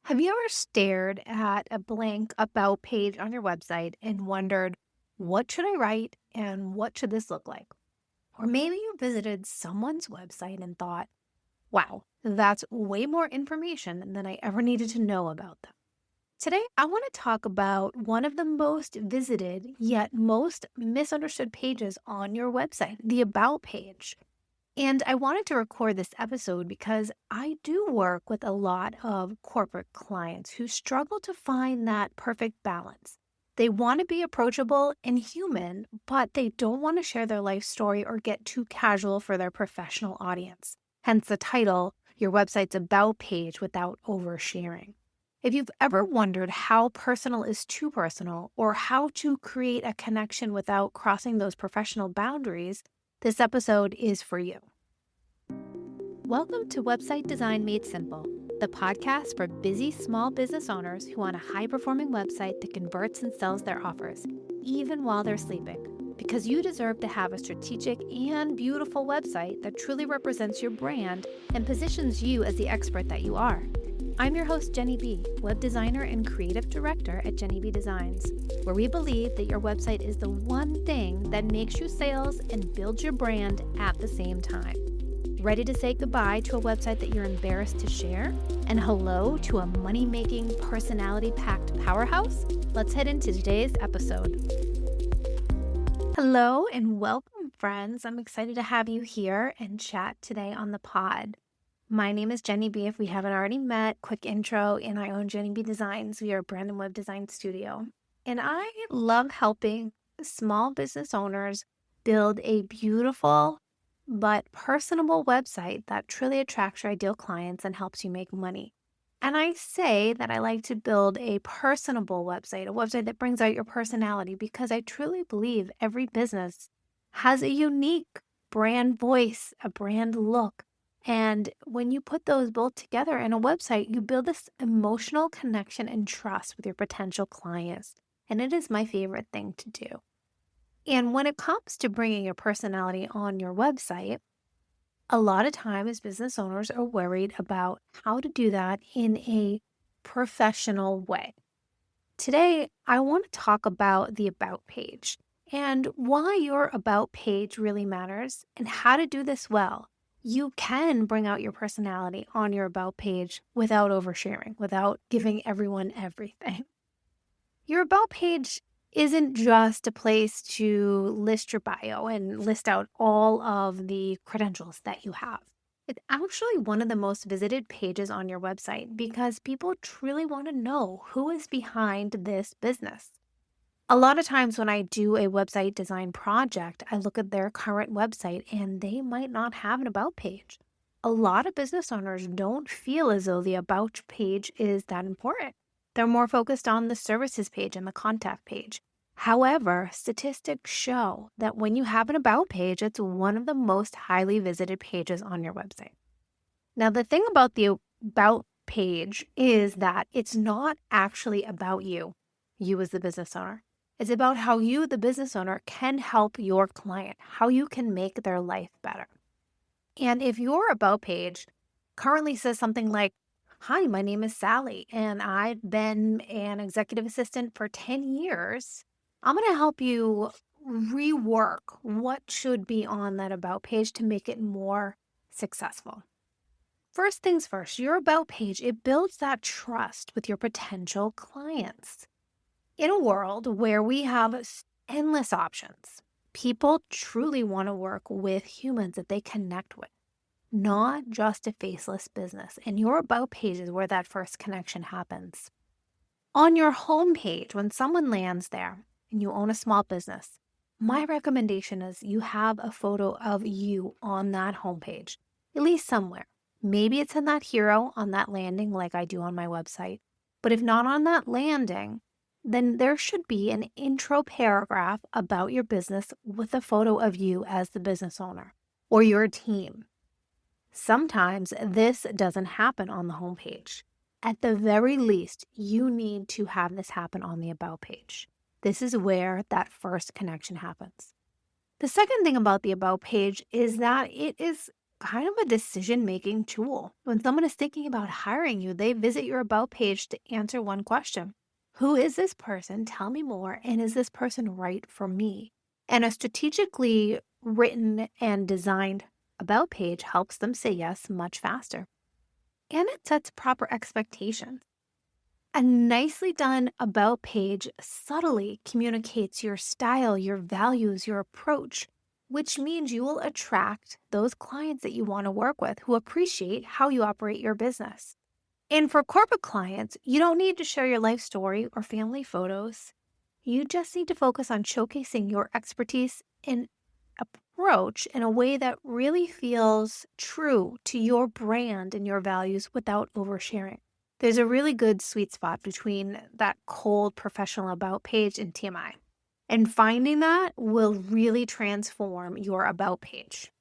Have you ever stared at a blank about page on your website and wondered, what should I write and what should this look like? Or maybe you visited someone's website and thought, wow, that's way more information than I ever needed to know about them. Today, I want to talk about one of the most visited yet most misunderstood pages on your website, the About page. And I wanted to record this episode because I do work with a lot of corporate clients who struggle to find that perfect balance. They want to be approachable and human, but they don't want to share their life story or get too casual for their professional audience. Hence the title, Your Website's About Page Without Oversharing. If you've ever wondered how personal is too personal or how to create a connection without crossing those professional boundaries, this episode is for you. Welcome to Website Design Made Simple, the podcast for busy small business owners who want a high-performing website that converts and sells their offers, even while they're sleeping. Because you deserve to have a strategic and beautiful website that truly represents your brand and positions you as the expert that you are. I'm your host, Jenny B., web designer and creative director at Jenny B Designs, where we believe that your website is the one thing that makes you sales and builds your brand at the same time. Ready to say goodbye to a website that you're embarrassed to share? And hello to a money-making, personality-packed powerhouse? Let's head into today's episode. Hello and welcome, friends. I'm excited to have you here and chat today on the pod. My name is Jenny B. If we haven't already met, quick intro, and I own Jenny B Designs. We are a brand and web design studio. And I love helping small business owners build a beautiful but personable website that truly attracts your ideal clients and helps you make money. And I say that I like to build a personable website, a website that brings out your personality, because I truly believe every business has a unique brand voice, a brand look. And when you put those both together in a website, you build this emotional connection and trust with your potential clients. And it is my favorite thing to do. And when it comes to bringing your personality on your website, a lot of times business owners are worried about how to do that in a professional way. Today, I want to talk about the About page and why your About page really matters and how to do this well. You can bring out your personality on your About page without oversharing, without giving everyone everything. Your About page isn't just a place to list your bio and list out all of the credentials that you have. It's actually one of the most visited pages on your website because people truly want to know who is behind this business. A lot of times when I do a website design project, I look at their current website and they might not have an About page. A lot of business owners don't feel as though the About page is that important. They're more focused on the services page and the contact page. However, statistics show that when you have an About page, it's one of the most highly visited pages on your website. Now, the thing about the About page is that it's not actually about you as the business owner. It's about how you, the business owner, can help your client, how you can make their life better. And if your About page currently says something like, "Hi, my name is Sally, and I've been an executive assistant for 10 years," I'm going to help you rework what should be on that About page to make it more successful. First things first, your About page, it builds that trust with your potential clients. In a world where we have endless options, people truly want to work with humans that they connect with, not just a faceless business. And your About page is where that first connection happens. On your homepage, when someone lands there and you own a small business, my recommendation is you have a photo of you on that homepage, at least somewhere. Maybe it's in that hero on that landing like I do on my website. But if not on that landing, then there should be an intro paragraph about your business with a photo of you as the business owner or your team. Sometimes this doesn't happen on the homepage. At the very least, you need to have this happen on the About page. This is where that first connection happens. The second thing about the About page is that it is kind of a decision-making tool. When someone is thinking about hiring you, they visit your About page to answer one question. Who is this person? Tell me more. And is this person right for me? And a strategically written and designed About page helps them say yes much faster. And it sets proper expectations. A nicely done About page subtly communicates your style, your values, your approach, which means you will attract those clients that you want to work with who appreciate how you operate your business. And for corporate clients, you don't need to share your life story or family photos. You just need to focus on showcasing your expertise and approach in a way that really feels true to your brand and your values without oversharing. There's a really good sweet spot between that cold professional About page and TMI. And finding that will really transform your About page.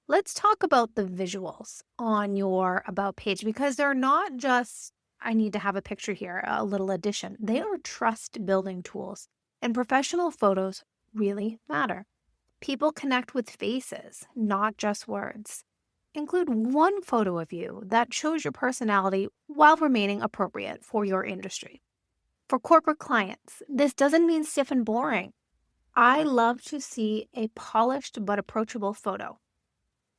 Let's talk about the visuals on your About page because they're not just, I need to have a picture here, a little addition. They are trust building tools, and professional photos really matter. People connect with faces, not just words. Include one photo of you that shows your personality while remaining appropriate for your industry. For corporate clients, this doesn't mean stiff and boring. I love to see a polished but approachable photo.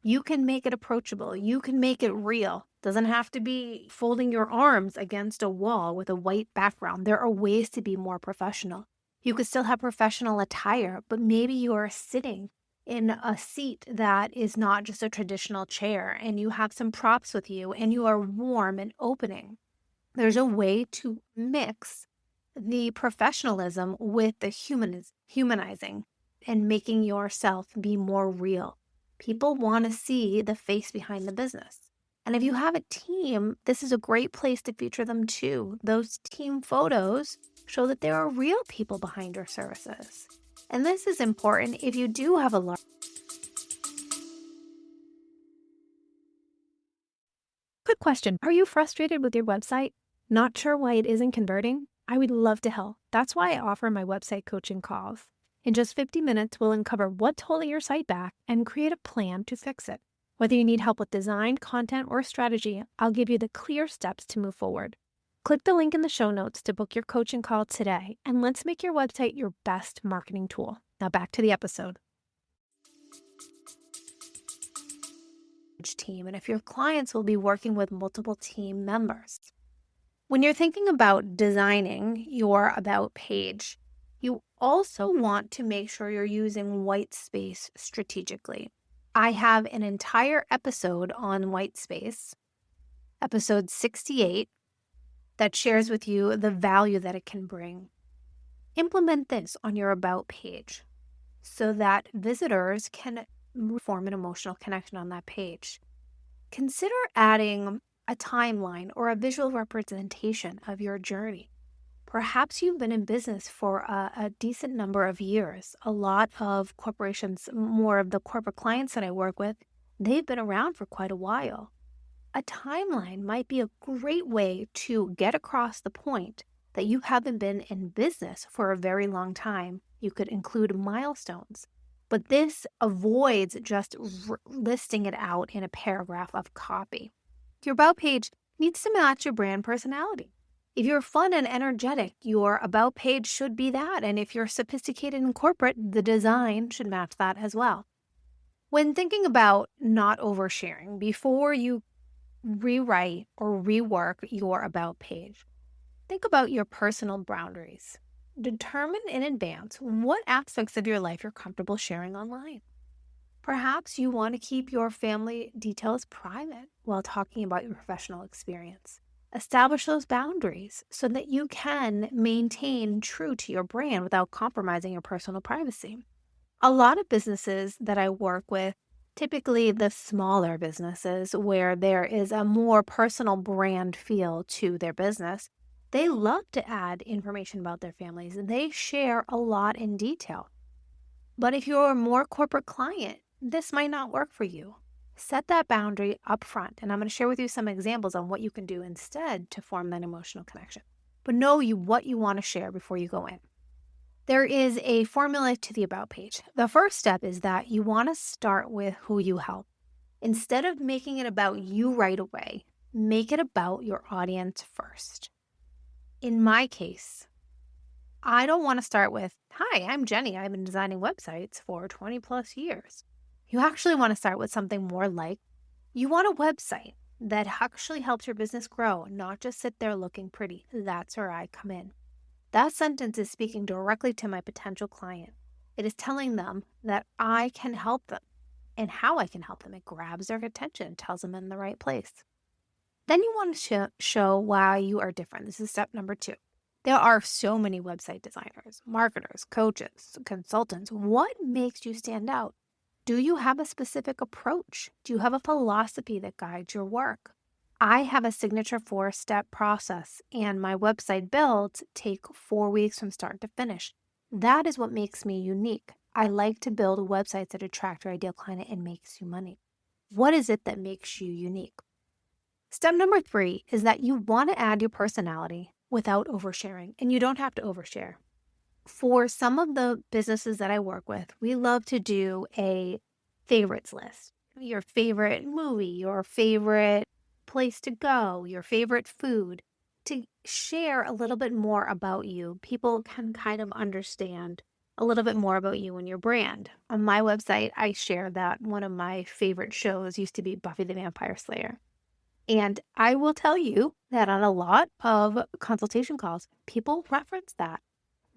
You can make it approachable. You can make it real. Doesn't have to be folding your arms against a wall with a white background. There are ways to be more professional. You could still have professional attire, but maybe you are sitting in a seat that is not just a traditional chair and you have some props with you and you are warm and opening. There's a way to mix the professionalism with the humanizing and making yourself be more real. People want to see the face behind the business. And if you have a team, this is a great place to feature them too. Those team photos show that there are real people behind your services. And this is important if you do have a large. Quick question. Are you frustrated with your website? Not sure why it isn't converting? I would love to help. That's why I offer my website coaching calls. In just 50 minutes, we'll uncover what's holding your site back and create a plan to fix it. Whether you need help with design, content, or strategy, I'll give you the clear steps to move forward. Click the link in the show notes to book your coaching call today, and let's make your website your best marketing tool. Now back to the episode. Team, and if your clients will be working with multiple team members. When you're thinking about designing your About page, you also want to make sure you're using white space strategically. I have an entire episode on white space, episode 68, that shares with you the value that it can bring. Implement this on your About page so that visitors can form an emotional connection on that page. Consider adding a timeline or a visual representation of your journey. Perhaps you've been in business for a decent number of years. A lot of corporations, more of the corporate clients that I work with, they've been around for quite a while. A timeline might be a great way to get across the point that you haven't been in business for a very long time. You could include milestones. But this avoids just listing it out in a paragraph of copy. Your About page needs to match your brand personality. If you're fun and energetic, your About page should be that. And if you're sophisticated and corporate, the design should match that as well. When thinking about not oversharing, before you rewrite or rework your About page, think about your personal boundaries. Determine in advance what aspects of your life you're comfortable sharing online. Perhaps you want to keep your family details private while talking about your professional experience. Establish those boundaries so that you can maintain true to your brand without compromising your personal privacy. A lot of businesses that I work with, typically the smaller businesses where there is a more personal brand feel to their business, they love to add information about their families and they share a lot in detail. But if you're a more corporate client, this might not work for you. Set that boundary up front, and I'm going to share with you some examples on what you can do instead to form that emotional connection. But know what you want to share before you go in. There is a formula to the About page. The first step is that you want to start with who you help. Instead of making it about you right away, make it about your audience first. In my case, I don't want to start with, "Hi, I'm Jenny. I've been designing websites for 20 plus years." You actually want to start with something more like, you want a website that actually helps your business grow, not just sit there looking pretty. That's where I come in. That sentence is speaking directly to my potential client. It is telling them that I can help them and how I can help them. It grabs their attention, tells them in the right place. Then you want to show why you are different. This is step number 2. There are so many website designers, marketers, coaches, consultants. What makes you stand out? Do you have a specific approach? Do you have a philosophy that guides your work? I have a signature 4-step process, and my website builds take 4 weeks from start to finish. That is what makes me unique. I like to build websites that attract your ideal client and makes you money. What is it that makes you unique? Step number 3 is that you want to add your personality without oversharing, and you don't have to overshare. For some of the businesses that I work with, we love to do a favorites list. Your favorite movie, your favorite place to go, your favorite food, to share a little bit more about you. People can kind of understand a little bit more about you and your brand. On my website, I share that one of my favorite shows used to be Buffy the Vampire Slayer. And I will tell you that on a lot of consultation calls, people reference that.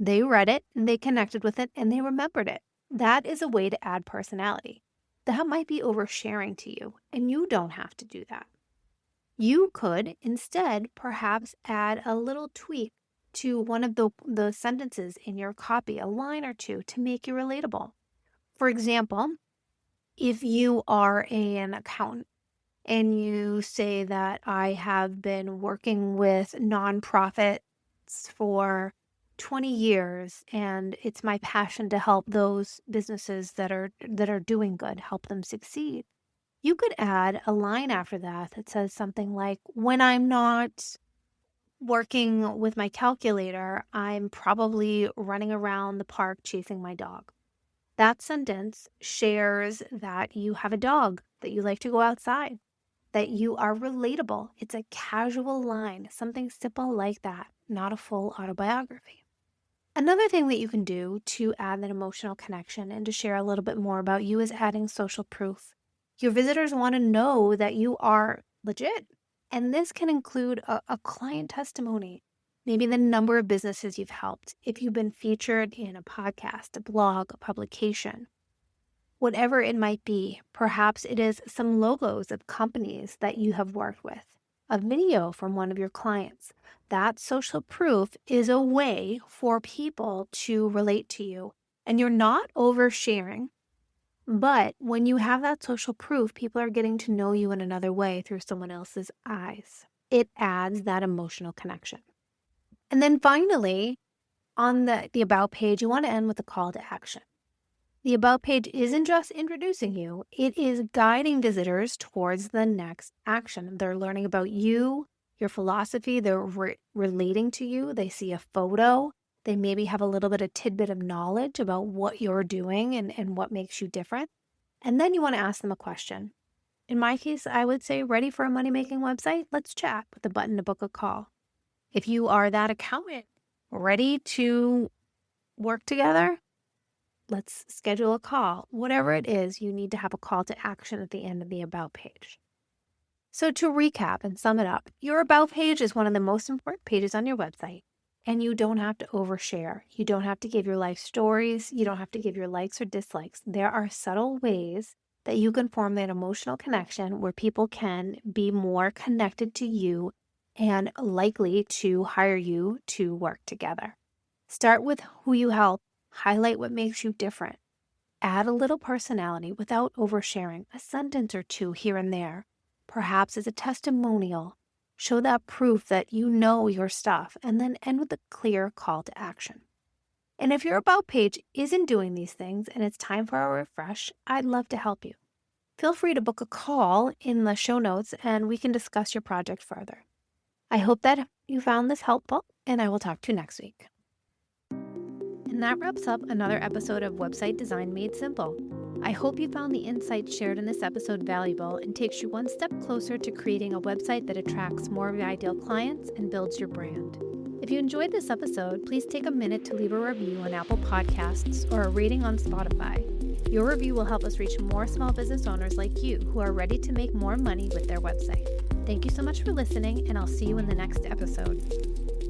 They read it and they connected with it and they remembered it. That is a way to add personality. That might be oversharing to you, and you don't have to do that. You could instead perhaps add a little tweak to one of the sentences in your copy, a line or two, to make you relatable. For example, if you are an accountant and you say that I have been working with nonprofits for 20 years and it's my passion to help those businesses that are doing good, help them succeed. You could add a line after that that says something like, when I'm not working with my calculator, I'm probably running around the park chasing my dog. That sentence shares that you have a dog, that you like to go outside, that you are relatable. It's a casual line, something simple like that, not a full autobiography. Another thing that you can do to add that emotional connection and to share a little bit more about you is adding social proof. Your visitors want to know that you are legit. And this can include a client testimony, maybe the number of businesses you've helped, if you've been featured in a podcast, a blog, a publication. Whatever it might be, perhaps it is some logos of companies that you have worked with, a video from one of your clients. That social proof is a way for people to relate to you. And you're not oversharing, but when you have that social proof, people are getting to know you in another way through someone else's eyes. It adds that emotional connection. And then finally, on the About page, you want to end with a call to action. The About page isn't just introducing you, it is guiding visitors towards the next action. They're learning about you, your philosophy, they're relating to you, they see a photo, they maybe have a little bit of tidbit of knowledge about what you're doing and what makes you different. And then you want to ask them a question. In my case, I would say, ready for a money-making website? Let's chat, with a button to book a call. If you are that accountant, ready to work together? Let's schedule a call. Whatever it is, you need to have a call to action at the end of the About page. So to recap and sum it up, your About page is one of the most important pages on your website, and you don't have to overshare. You don't have to give your life stories. You don't have to give your likes or dislikes. There are subtle ways that you can form that emotional connection where people can be more connected to you and likely to hire you to work together. Start with who you help. Highlight what makes you different. Add a little personality without oversharing, a sentence or two here and there, perhaps as a testimonial. Show that proof that you know your stuff, and then end with a clear call to action. And if your About page isn't doing these things and it's time for a refresh, I'd love to help you. Feel free to book a call in the show notes and we can discuss your project further. I hope that you found this helpful, and I will talk to you next week. And that wraps up another episode of Website Design Made Simple. I hope you found the insights shared in this episode valuable and takes you one step closer to creating a website that attracts more of your ideal clients and builds your brand. If you enjoyed this episode, please take a minute to leave a review on Apple Podcasts or a rating on Spotify. Your review will help us reach more small business owners like you who are ready to make more money with their website. Thank you so much for listening, and I'll see you in the next episode.